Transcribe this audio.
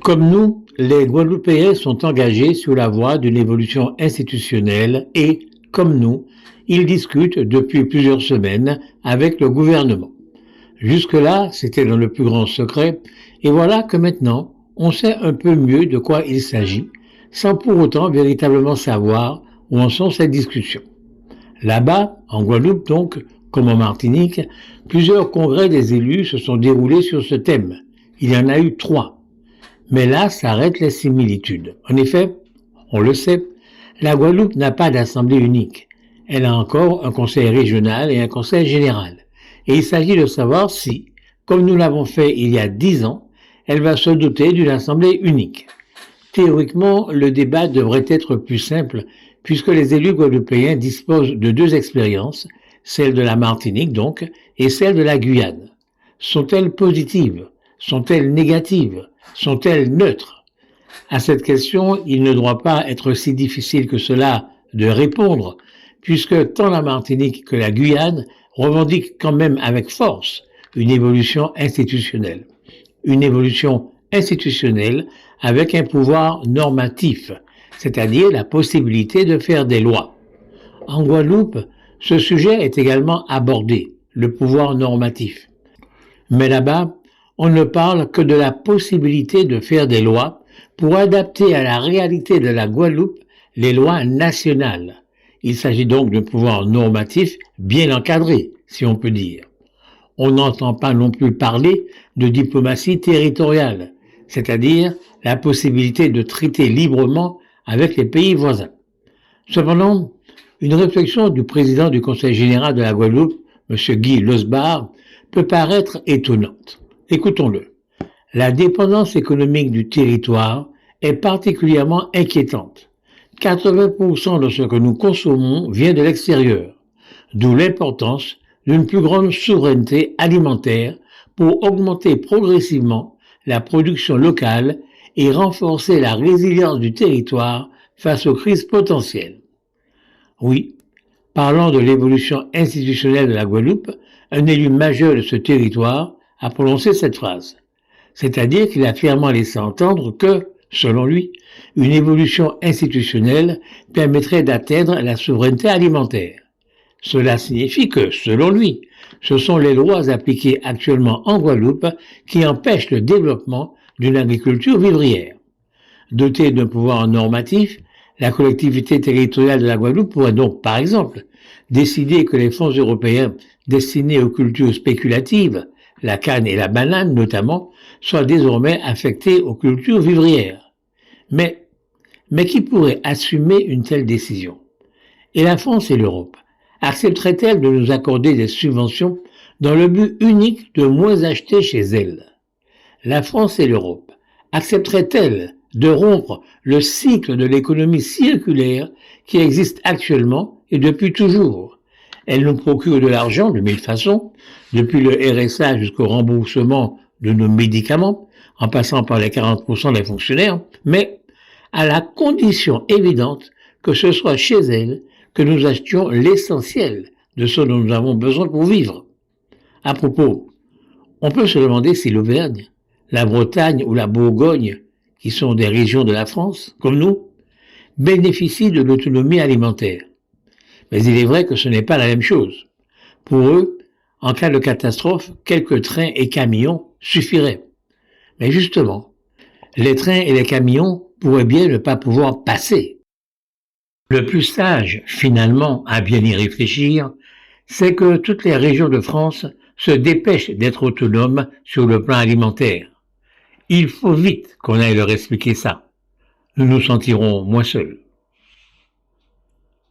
Comme nous, les Guadeloupéens sont engagés sur la voie d'une évolution institutionnelle et, comme nous, ils discutent depuis plusieurs semaines avec le gouvernement. Jusque-là, c'était dans le plus grand secret, et voilà que maintenant, on sait un peu mieux de quoi il s'agit, sans pour autant véritablement savoir où en sont ces discussions. Là-bas, en Guadeloupe donc, comme en Martinique, plusieurs congrès des élus se sont déroulés sur ce thème. Il y en a eu 3. Mais là s'arrêtent les similitudes. En effet, on le sait, la Guadeloupe n'a pas d'assemblée unique. Elle a encore un conseil régional et un conseil général. Et il s'agit de savoir si, comme nous l'avons fait il y a 10 ans, elle va se doter d'une assemblée unique. Théoriquement, le débat devrait être plus simple puisque les élus guadeloupéens disposent de 2 expériences, celle de la Martinique donc, et celle de la Guyane. Sont-elles positives? Sont-elles négatives? Sont-elles neutres? À cette question, il ne doit pas être si difficile que cela de répondre, puisque tant la Martinique que la Guyane revendiquent quand même avec force une évolution institutionnelle. Une évolution institutionnelle avec un pouvoir normatif, c'est-à-dire la possibilité de faire des lois. En Guadeloupe, ce sujet est également abordé, le pouvoir normatif. Mais là-bas, on ne parle que de la possibilité de faire des lois pour adapter à la réalité de la Guadeloupe les lois nationales. Il s'agit donc d'un pouvoir normatif bien encadré, si on peut dire. On n'entend pas non plus parler de diplomatie territoriale, c'est-à-dire la possibilité de traiter librement avec les pays voisins. Cependant, une réflexion du président du Conseil général de la Guadeloupe, M. Guy Losbar, peut paraître étonnante. Écoutons-le. La dépendance économique du territoire est particulièrement inquiétante. 80% de ce que nous consommons vient de l'extérieur, d'où l'importance d'une plus grande souveraineté alimentaire pour augmenter progressivement la production locale et renforcer la résilience du territoire face aux crises potentielles. Oui, parlant de l'évolution institutionnelle de la Guadeloupe, un élu majeur de ce territoire a prononcé cette phrase. C'est-à-dire qu'il a clairement laissé entendre que, selon lui, une évolution institutionnelle permettrait d'atteindre la souveraineté alimentaire. Cela signifie que, selon lui, ce sont les lois appliquées actuellement en Guadeloupe qui empêchent le développement d'une agriculture vivrière. Dotée d'un pouvoir normatif, la collectivité territoriale de la Guadeloupe pourrait donc, par exemple, décider que les fonds européens destinés aux cultures spéculatives, la canne et la banane notamment, soient désormais affectés aux cultures vivrières. Mais qui pourrait assumer une telle décision? Et la France et l'Europe accepteraient-elles de nous accorder des subventions dans le but unique de moins acheter chez elles? La France et l'Europe accepteraient-elles de rompre le cycle de l'économie circulaire qui existe actuellement et depuis toujours? Elles nous procurent de l'argent de 1000 façons, depuis le RSA jusqu'au remboursement de nos médicaments, en passant par les 40% des fonctionnaires, mais à la condition évidente que ce soit chez elles que nous achetions l'essentiel de ce dont nous avons besoin pour vivre. À propos, on peut se demander si l'Auvergne, la Bretagne ou la Bourgogne, qui sont des régions de la France, comme nous, bénéficient de l'autonomie alimentaire. Mais il est vrai que ce n'est pas la même chose. Pour eux, en cas de catastrophe, quelques trains et camions suffiraient. Mais justement, les trains et les camions pourraient bien ne pas pouvoir passer. Le plus sage, finalement, à bien y réfléchir, c'est que toutes les régions de France se dépêchent d'être autonomes sur le plan alimentaire. Il faut vite qu'on aille leur expliquer ça. Nous nous sentirons moins seuls.